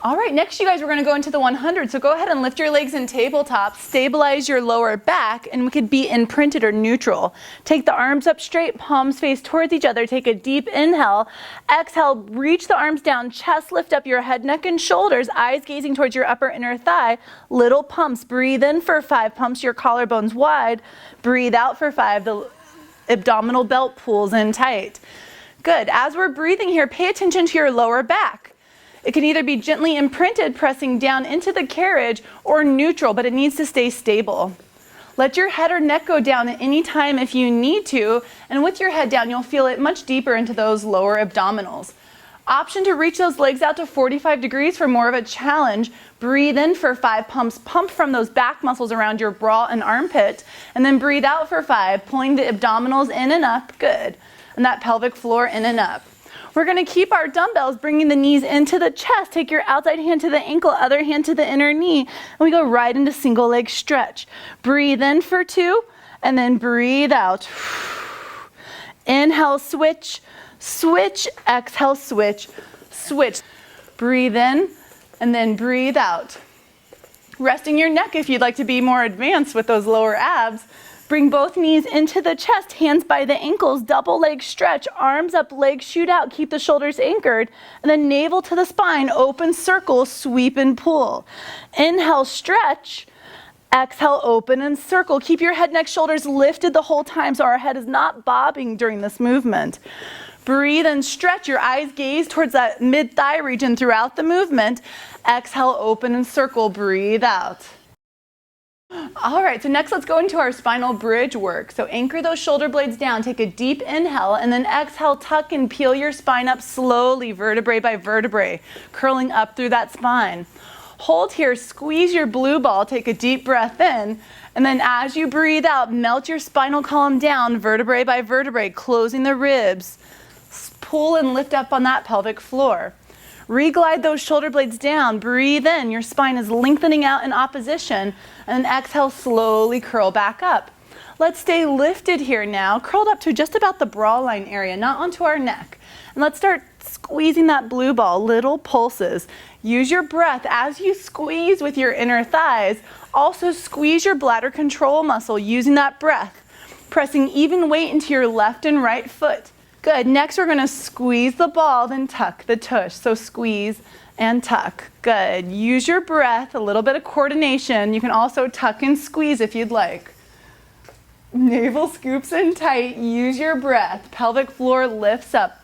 All right, next you guys, we're gonna go into the 100. So go ahead and lift your legs in tabletop, stabilize your lower back, and we could be imprinted or neutral. Take the arms up straight, palms face towards each other. Take a deep inhale. Exhale, reach the arms down, chest lift up your head, neck, and shoulders, eyes gazing towards your upper inner thigh. Little pumps. Breathe in for 5, pumps your collarbones wide. Breathe out for 5, the abdominal belt pulls in tight. Good. As we're breathing here, pay attention to your lower back. It can either be gently imprinted, pressing down into the carriage, or neutral, but it needs to stay stable. Let your head or neck go down at any time if you need to, and with your head down, you'll feel it much deeper into those lower abdominals. Option to reach those legs out to 45 degrees for more of a challenge. Breathe in for 5 pumps. Pump from those back muscles around your bra and armpit, and then breathe out for 5, pulling the abdominals in and up. Good. And that pelvic floor in and up. We're going to keep our dumbbells, bringing the knees into the chest. Take your outside hand to the ankle, other hand to the inner knee, and we go right into single leg stretch. Breathe in for 2, and then breathe out. Inhale, switch, switch, exhale, switch, switch. Breathe in, and then breathe out. Resting your neck if you'd like to be more advanced with those lower abs. Bring both knees into the chest, hands by the ankles, double leg stretch, arms up, legs shoot out, keep the shoulders anchored, and then navel to the spine, open circle, sweep and pull. Inhale, stretch. Exhale, open and circle. Keep your head, neck, shoulders lifted the whole time so our head is not bobbing during this movement. Breathe and stretch. Your eyes gaze towards that mid-thigh region throughout the movement. Exhale, open and circle. Breathe out. All right, so next let's go into our spinal bridge work. So anchor those shoulder blades down, take a deep inhale, and then exhale, tuck and peel your spine up slowly, vertebrae by vertebrae, curling up through that spine. Hold here, squeeze your blue ball, take a deep breath in, and then as you breathe out, melt your spinal column down, vertebrae by vertebrae, closing the ribs. Pull and lift up on that pelvic floor. Reglide those shoulder blades down, breathe in, your spine is lengthening out in opposition, and then exhale, slowly curl back up. Let's stay lifted here now, curled up to just about the bra line area, not onto our neck. And let's start squeezing that blue ball, little pulses. Use your breath as you squeeze with your inner thighs. Also squeeze your bladder control muscle using that breath, pressing even weight into your left and right foot. Good. Next, we're going to squeeze the ball, then tuck the tush. So squeeze and tuck. Good. Use your breath, a little bit of coordination. You can also tuck and squeeze if you'd like. Navel scoops in tight. Use your breath. Pelvic floor lifts up.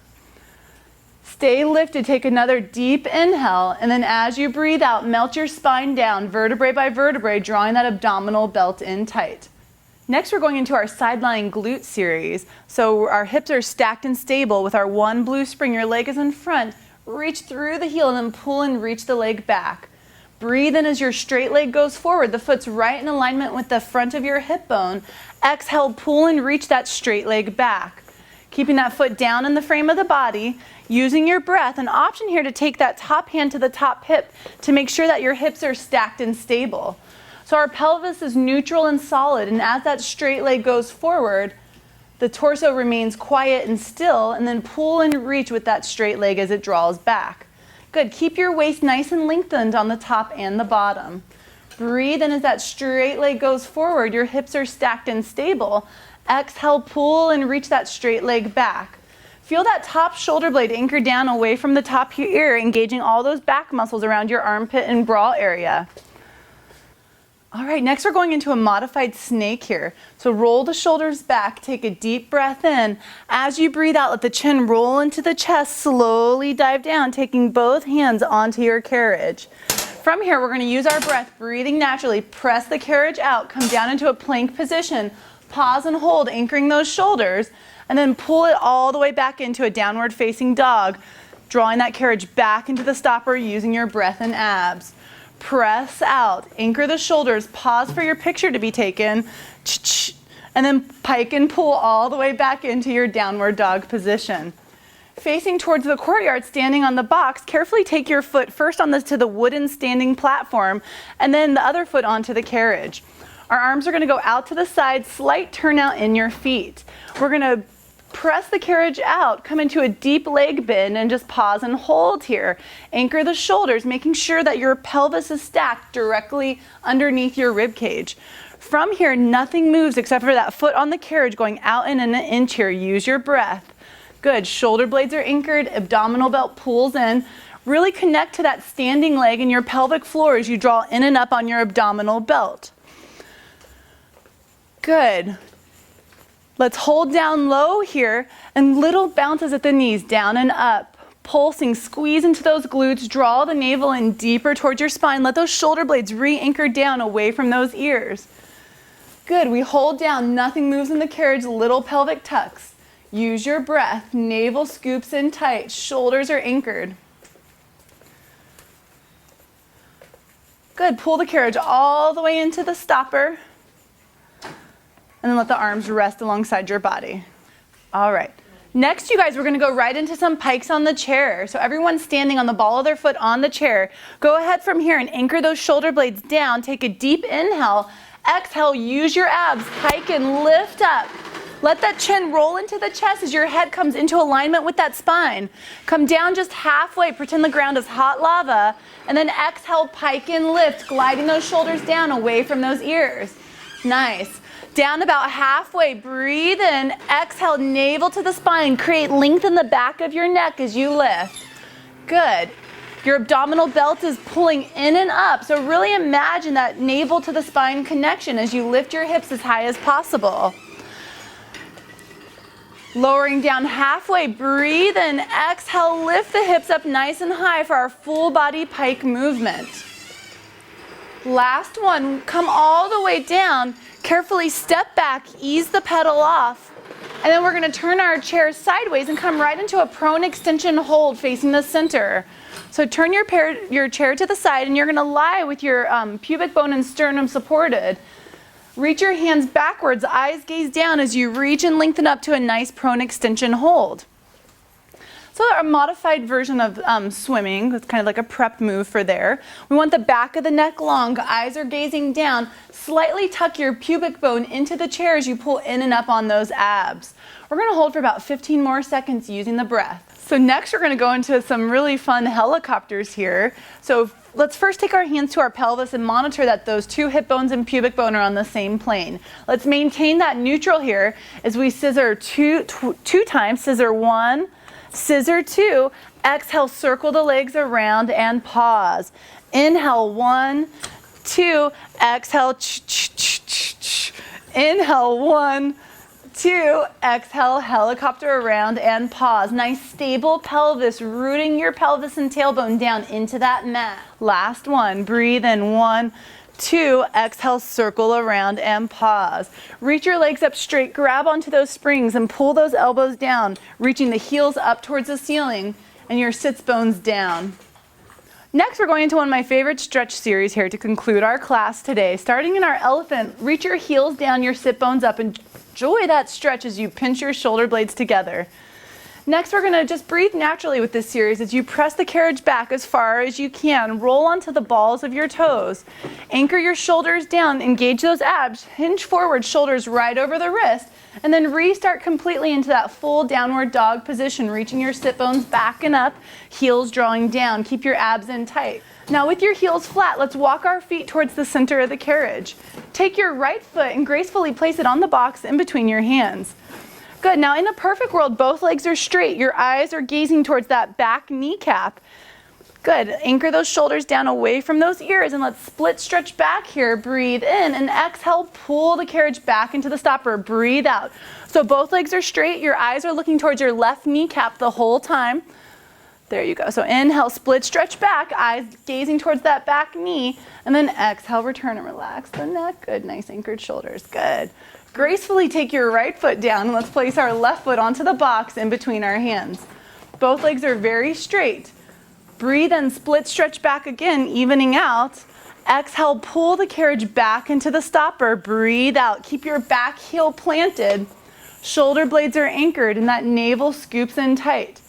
Stay lifted. Take another deep inhale. And then as you breathe out, melt your spine down, vertebrae by vertebrae, drawing that abdominal belt in tight. Next, we're going into our side lying glute series. So our hips are stacked and stable with our one blue spring. Your leg is in front. Reach through the heel and then pull and reach the leg back. Breathe in as your straight leg goes forward. The foot's right in alignment with the front of your hip bone. Exhale, pull and reach that straight leg back. Keeping that foot down in the frame of the body. Using your breath, an option here to take that top hand to the top hip to make sure that your hips are stacked and stable. So our pelvis is neutral and solid, and as that straight leg goes forward, the torso remains quiet and still, and then pull and reach with that straight leg as it draws back. Good. Keep your waist nice and lengthened on the top and the bottom. Breathe in as that straight leg goes forward. Your hips are stacked and stable. Exhale, pull and reach that straight leg back. Feel that top shoulder blade anchor down away from the top of your ear, engaging all those back muscles around your armpit and bra area. All right, next we're going into a modified snake here. So roll the shoulders back, take a deep breath in. As you breathe out, let the chin roll into the chest, slowly dive down, taking both hands onto your carriage. From here, we're gonna use our breath, breathing naturally, press the carriage out, come down into a plank position, pause and hold, anchoring those shoulders, and then pull it all the way back into a downward facing dog, drawing that carriage back into the stopper using your breath and abs. Press out, anchor the shoulders, pause for your picture to be taken, and then pike and pull all the way back into your downward dog position. Facing towards the courtyard, standing on the box, carefully take your foot first to the wooden standing platform, and then the other foot onto the carriage. Our arms are going to go out to the side, slight turnout in your feet. We're going to Press the carriage out, come into a deep leg bend and just pause and hold here. Anchor the shoulders, making sure that your pelvis is stacked directly underneath your rib cage. From here, nothing moves except for that foot on the carriage going out in an inch here. Use your breath. Good, shoulder blades are anchored, abdominal belt pulls in. Really connect to that standing leg in your pelvic floor as you draw in and up on your abdominal belt. Good. Let's hold down low here and little bounces at the knees, down and up. Pulsing, squeeze into those glutes, draw the navel in deeper towards your spine. Let those shoulder blades re-anchor down away from those ears. Good, we hold down, nothing moves in the carriage, little pelvic tucks. Use your breath, navel scoops in tight, shoulders are anchored. Good, pull the carriage all the way into the stopper. And then let the arms rest alongside your body. All right. Next, you guys, we're going to go right into some pikes on the chair. So everyone's standing on the ball of their foot on the chair. Go ahead from here and anchor those shoulder blades down. Take a deep inhale. Exhale, use your abs. Pike and lift up. Let that chin roll into the chest as your head comes into alignment with that spine. Come down just halfway. Pretend the ground is hot lava. And then exhale, pike and lift, gliding those shoulders down away from those ears. Nice. Down about halfway, breathe in, exhale, navel to the spine. Create length in the back of your neck as you lift. Good. Your abdominal belt is pulling in and up, so really imagine that navel to the spine connection as you lift your hips as high as possible. Lowering down halfway, breathe in, exhale, lift the hips up nice and high for our full body pike movement. Last one, come all the way down. Carefully step back, ease the pedal off, and then we're going to turn our chair sideways and come right into a prone extension hold facing the center. So turn your chair to the side and you're going to lie with your pubic bone and sternum supported. Reach your hands backwards, eyes gaze down as you reach and lengthen up to a nice prone extension hold. So a modified version of swimming, it's kind of like a prep move for there. We want the back of the neck long, eyes are gazing down. Slightly tuck your pubic bone into the chair as you pull in and up on those abs. We're going to hold for about 15 more seconds using the breath. So next we're going to go into some really fun helicopters here. So let's first take our hands to our pelvis and monitor that those two hip bones and pubic bone are on the same plane. Let's maintain that neutral here as we scissor two times. Scissor one, scissor two. Exhale, circle the legs around and pause. Inhale, 1, 2. Exhale, inhale, 1, 2. Exhale, helicopter around and pause. Nice stable pelvis, rooting your pelvis and tailbone down into that mat. Last one, breathe in, 1, 2. Exhale, circle around and pause. Reach your legs up straight, grab onto those springs and pull those elbows down, reaching the heels up towards the ceiling and your sits bones down. Next, we're going into one of my favorite stretch series here to conclude our class today. Starting in our elephant, reach your heels down, your sit bones up, and enjoy that stretch as you pinch your shoulder blades together. Next, we're going to just breathe naturally with this series as you press the carriage back as far as you can. Roll onto the balls of your toes. Anchor your shoulders down, engage those abs, hinge forward, shoulders right over the wrist, and then restart completely into that full downward dog position, reaching your sit bones back and up, heels drawing down. Keep your abs in tight. Now with your heels flat, let's walk our feet towards the center of the carriage. Take your right foot and gracefully place it on the box in between your hands. Good. Now in a perfect world, both legs are straight. Your eyes are gazing towards that back kneecap. Good. Anchor those shoulders down away from those ears and let's split stretch back here. Breathe in and exhale, pull the carriage back into the stopper. Breathe out. So both legs are straight. Your eyes are looking towards your left kneecap the whole time. There you go. So inhale, split stretch back, eyes gazing towards that back knee, and then exhale, return and relax the neck. Good. Nice anchored shoulders. Good. Gracefully take your right foot down and let's place our left foot onto the box in between our hands. Both legs are very straight. Breathe and split stretch back again, evening out. Exhale, pull the carriage back into the stopper. Breathe out. Keep your back heel planted. Shoulder blades are anchored and that navel scoops in tight.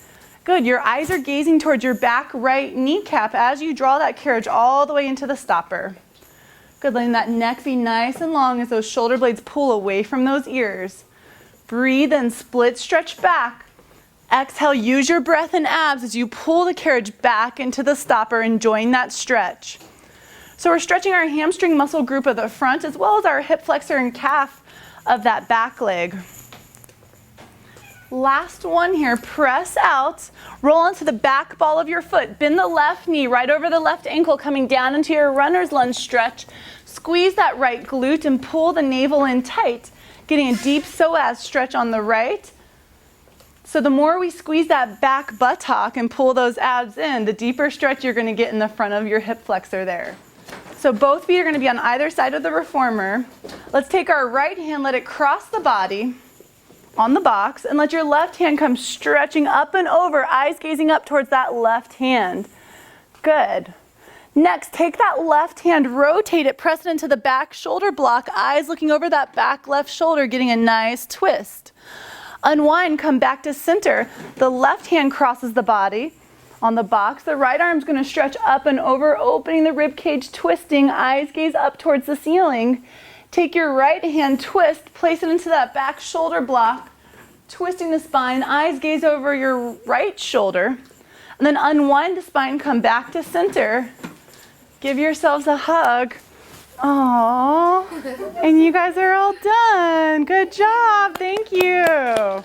Good. Your eyes are gazing towards your back right kneecap as you draw that carriage all the way into the stopper. Good, letting that neck be nice and long as those shoulder blades pull away from those ears. Breathe and split stretch back. Exhale, use your breath and abs as you pull the carriage back into the stopper, enjoying that stretch. So we're stretching our hamstring muscle group of the front as well as our hip flexor and calf of that back leg. Last one here, press out, roll into the back ball of your foot, bend the left knee right over the left ankle, coming down into your runner's lunge stretch. Squeeze that right glute and pull the navel in tight, getting a deep psoas stretch on the right. So the more we squeeze that back buttock and pull those abs in, the deeper stretch you're going to get in the front of your hip flexor there. So both feet are going to be on either side of the reformer. Let's take our right hand, let it cross the body on the box, and let your left hand come stretching up and over, eyes gazing up towards that left hand. Good. Next, take that left hand, rotate it, press it into the back shoulder block, eyes looking over that back left shoulder, getting a nice twist. Unwind, come back to center. The left hand crosses the body on the box. The right arm's going to stretch up and over, opening the rib cage, twisting, eyes gaze up towards the ceiling. Take your right hand, twist, place it into that back shoulder block, twisting the spine, eyes gaze over your right shoulder, and then unwind the spine, come back to center. Give yourselves a hug. Aww. And you guys are all done. Good job. Thank you.